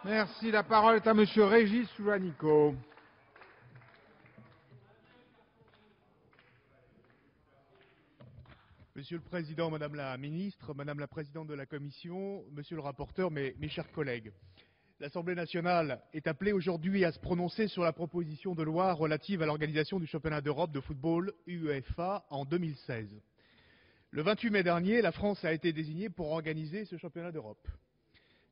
Merci. La parole est à Monsieur Régis Soulanico. Monsieur le Président, Madame la Ministre, Madame la Présidente de la Commission, Monsieur le rapporteur, mes chers collègues. L'Assemblée nationale est appelée aujourd'hui à se prononcer sur la proposition de loi relative à l'organisation du championnat d'Europe de football UEFA en 2016. Le 28 mai dernier, la France a été désignée pour organiser ce championnat d'Europe.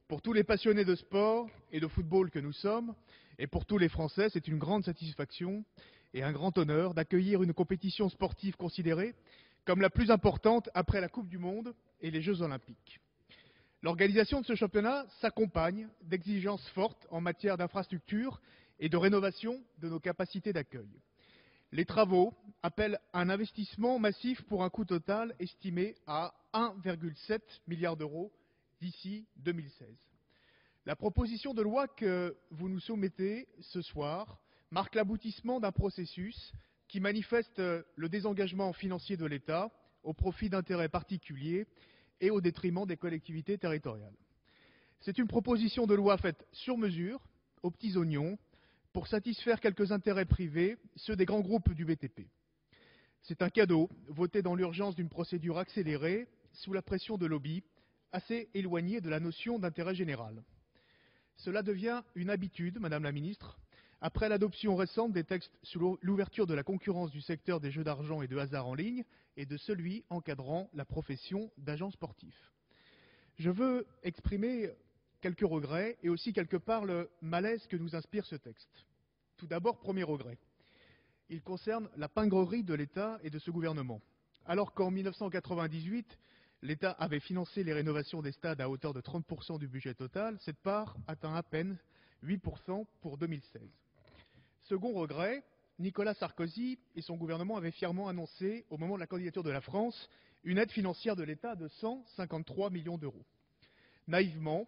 Pour tous les passionnés de sport et de football que nous sommes, et pour tous les Français, c'est une grande satisfaction et un grand honneur d'accueillir une compétition sportive considérée comme la plus importante après la Coupe du Monde et les Jeux Olympiques. L'organisation de ce championnat s'accompagne d'exigences fortes en matière d'infrastructures et de rénovation de nos capacités d'accueil. Les travaux appellent un investissement massif pour un coût total estimé à 1,7 milliard d'euros d'ici 2016. La proposition de loi que vous nous soumettez ce soir marque l'aboutissement d'un processus qui manifeste le désengagement financier de l'État au profit d'intérêts particuliers et au détriment des collectivités territoriales. C'est une proposition de loi faite sur mesure, aux petits oignons, pour satisfaire quelques intérêts privés, ceux des grands groupes du BTP. C'est un cadeau voté dans l'urgence d'une procédure accélérée, sous la pression de lobbies, assez éloignés de la notion d'intérêt général. Cela devient une habitude, Madame la Ministre, après l'adoption récente des textes sur l'ouverture de la concurrence du secteur des jeux d'argent et de hasard en ligne et de celui encadrant la profession d'agent sportif. Je veux exprimer quelques regrets et aussi quelque part le malaise que nous inspire ce texte. Tout d'abord, premier regret. Il concerne la pingrerie de l'État et de ce gouvernement. Alors qu'en 1998, l'État avait financé les rénovations des stades à hauteur de 30% du budget total, cette part atteint à peine 8% pour 2016. Second regret, Nicolas Sarkozy et son gouvernement avaient fièrement annoncé, au moment de la candidature de la France, une aide financière de l'État de 153 millions d'euros. Naïvement,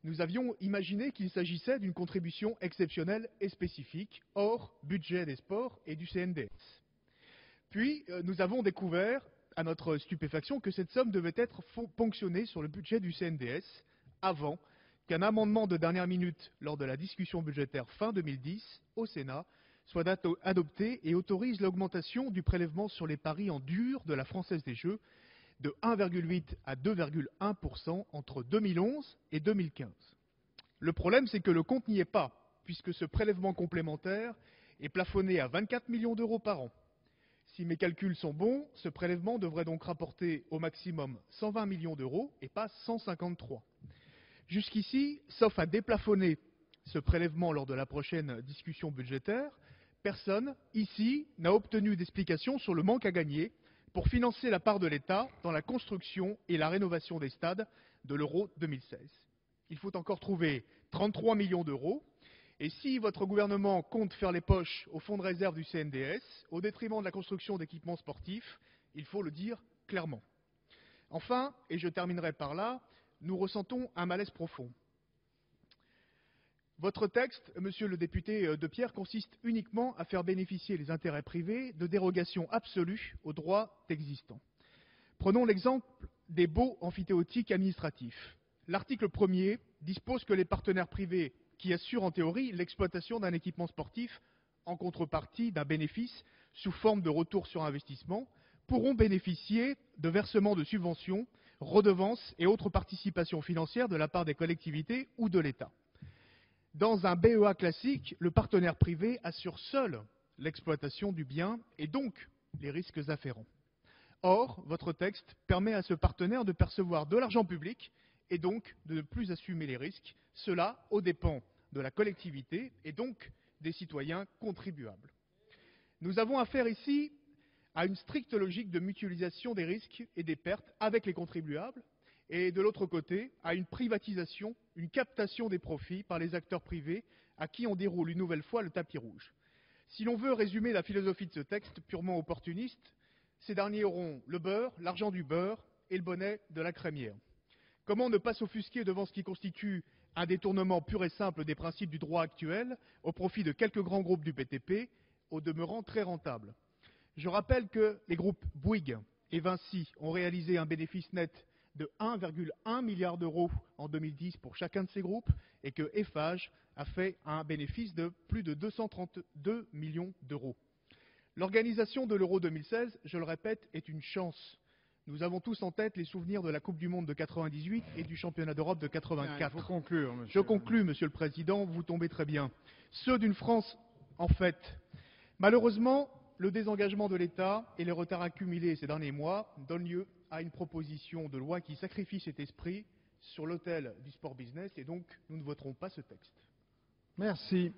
nous avions imaginé qu'il s'agissait d'une contribution exceptionnelle et spécifique, hors budget des sports et du CNDS. Puis, nous avons découvert, à notre stupéfaction, que cette somme devait être ponctionnée sur le budget du CNDS avant qu'un amendement de dernière minute lors de la discussion budgétaire fin 2010 au Sénat soit adopté et autorise l'augmentation du prélèvement sur les paris en dur de la Française des Jeux de 1,8 à 2,1% entre 2011 et 2015. Le problème, c'est que le compte n'y est pas, puisque ce prélèvement complémentaire est plafonné à 24 millions d'euros par an. Si mes calculs sont bons, ce prélèvement devrait donc rapporter au maximum 120 millions d'euros et pas 153. Jusqu'ici, sauf à déplafonner ce prélèvement lors de la prochaine discussion budgétaire, personne, ici, n'a obtenu d'explication sur le manque à gagner pour financer la part de l'État dans la construction et la rénovation des stades de l'Euro 2016. Il faut encore trouver 33 millions d'euros, et si votre gouvernement compte faire les poches au fonds de réserve du CNDS, au détriment de la construction d'équipements sportifs, il faut le dire clairement. Enfin, et je terminerai par là, nous ressentons un malaise profond. Votre texte, monsieur le député De Pierre, consiste uniquement à faire bénéficier les intérêts privés de dérogations absolues aux droits existants. Prenons l'exemple des baux amphithéotiques administratifs. L'article 1er dispose que les partenaires privés qui assurent en théorie l'exploitation d'un équipement sportif en contrepartie d'un bénéfice sous forme de retour sur investissement pourront bénéficier de versements de subventions, redevances et autres participations financières de la part des collectivités ou de l'État. Dans un BEA classique, le partenaire privé assure seul l'exploitation du bien et donc les risques afférents. Or, votre texte permet à ce partenaire de percevoir de l'argent public et donc de ne plus assumer les risques, cela aux dépens de la collectivité et donc des citoyens contribuables. Nous avons affaire ici à une stricte logique de mutualisation des risques et des pertes avec les contribuables, et de l'autre côté, à une privatisation, une captation des profits par les acteurs privés à qui on déroule une nouvelle fois le tapis rouge. Si l'on veut résumer la philosophie de ce texte purement opportuniste, ces derniers auront le beurre, l'argent du beurre et le bonnet de la crémière. Comment ne pas s'offusquer devant ce qui constitue un détournement pur et simple des principes du droit actuel au profit de quelques grands groupes du BTP, au demeurant très rentables? Je rappelle que les groupes Bouygues et Vinci ont réalisé un bénéfice net de 1,1 milliard d'euros en 2010 pour chacun de ces groupes et que Eiffage a fait un bénéfice de plus de 232 millions d'euros. L'organisation de l'Euro 2016, je le répète, est une chance. Nous avons tous en tête les souvenirs de la Coupe du Monde de 98 et du Championnat d'Europe de 84. Il faut conclure, monsieur. Je conclus, Monsieur le Président, vous tombez très bien. Ceux d'une France en fait. Malheureusement, le désengagement de l'État et les retards accumulés ces derniers mois donnent lieu à une proposition de loi qui sacrifie cet esprit sur l'autel du sport business et donc nous ne voterons pas ce texte. Merci.